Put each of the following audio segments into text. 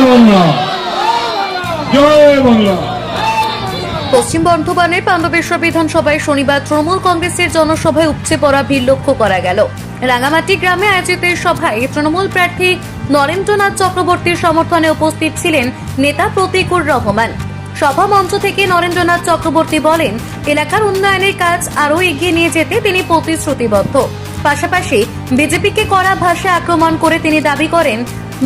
বাংলা, জয় বাংলা। পশ্চিম বর্ধমানের পাণ্ডবেশ্বর বিধানসভায় শনিবার তৃণমূল কংগ্রেসের জনসভায় উপচে পড়া ভিড় লক্ষ্য করা গেল। রাঙামাটি গ্রামে আয়োজিত এই সভায় তৃণমূল প্রার্থী নরেন্দ্রনাথ চক্রবর্তীর সমর্থনে উপস্থিত ছিলেন নেতা প্রতীকুর রহমান। সভা মঞ্চ থেকে নরেন্দ্রনাথ চক্রবর্তী বলেন, এলাকার উন্নয়নের কাজ আরও এগিয়ে নিয়ে যেতে তিনি প্রতিশ্রুতিবদ্ধ। পাশাপাশি বিজেপিকে কড়া ভাষায় আক্রমণ করে তিনি দাবি করেন,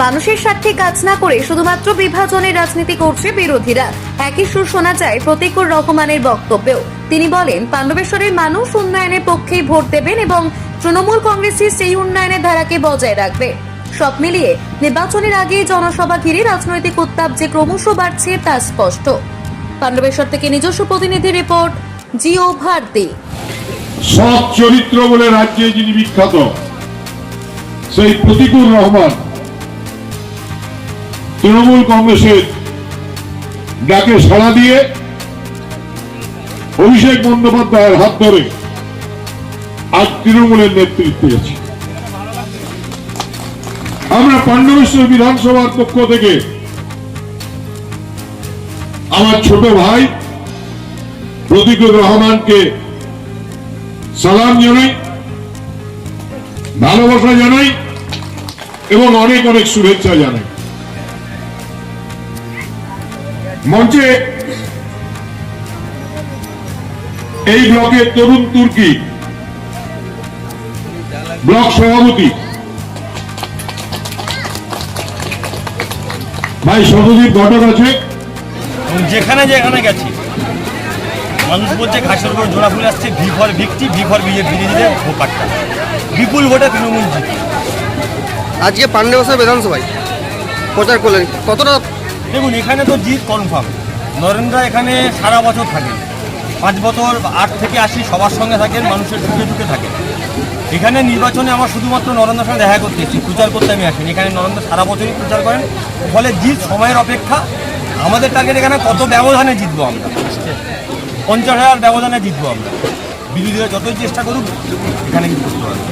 মানুষের স্বার্থে কাজ না করে শুধুমাত্র বিভাজনের রাজনীতি করছে বিরোধীরা। একই সুর শোনা যায় প্রতীকুর রহমানের বক্তব্যেও। তিনি বলেন, পাণ্ডবেশ্বরের মানুষ উন্নয়নের পক্ষেই ভোট দেবেন এবং তৃণমূল কংগ্রেসের সেই উন্নয়নের ধারাকে বজায় রাখবে। সব মিলিয়ে নির্বাচনের আগে জনসভা ঘিরে রাজনৈতিক উত্তাপ যে ক্রমশ বাড়ছে তা স্পষ্ট। পাণ্ডবেশ্বর থেকে নিজস্ব প্রতিনিধি রিপোর্ট, জিও ভারতী। সৎ চরিত্র বলে রাজ্যে যিনি বিখ্যাত, সেই প্রতীকুর রহমান তৃণমূল কংগ্রেসের ডাকে সাড়া দিয়ে অভিষেক বন্দ্যোপাধ্যায়ের হাত ধরে আজ তৃণমূলের নেতৃত্বে আছে। আমরা পাণ্ডবেশ্বর বিধানসভার পক্ষ থেকে আমার ছোট ভাই প্রতীকুর রহমানকে সালাম জানাই, ভালোবাসা জানাই এবং অনেক অনেক শুভেচ্ছা জানাই। মঞ্চে এই ব্লকের তরুণ তুর্কি ব্লক সভাপতি ভাই সত্যজিৎ ঘটক আছে। যেখানে যেখানে গেছি মানুষ বলছে ঘাসের উপর জোড়া ফুলে আসছে, ভি ফর ভিক্টি, ভি ফর বিজেপিদের ভোকারটা বিপুল ভোটে তৃণমূল জিতে। আজকে পাণ্ডবেশ্বর বিধানসভায় প্রচার করলেন, কতটা? দেখুন, এখানে তো জিত কনফার্ম। নরেন্দ্র এখানে সারা বছর থাকেন, 5 বছর 8 থেকে 80 সবার সঙ্গে থাকেন, মানুষের ঢুকে ঢুকে থাকেন। এখানে নির্বাচনে আমার শুধুমাত্র নরেন্দ্রের সঙ্গে দেখা করতে এসেছি, প্রচার করতে আমি আসিনি। এখানে নরেন্দ্র সারা বছরই প্রচার করেন, ফলে জিত সময়ের অপেক্ষা। আমাদের টার্গেট এখানে কত ব্যবধানে জিতবো আমরা, 50,000 ব্যবধানে জিতবো আমরা। বিরোধীরা যতই চেষ্টা করুক এখানে কিন্তু করতে পারবে।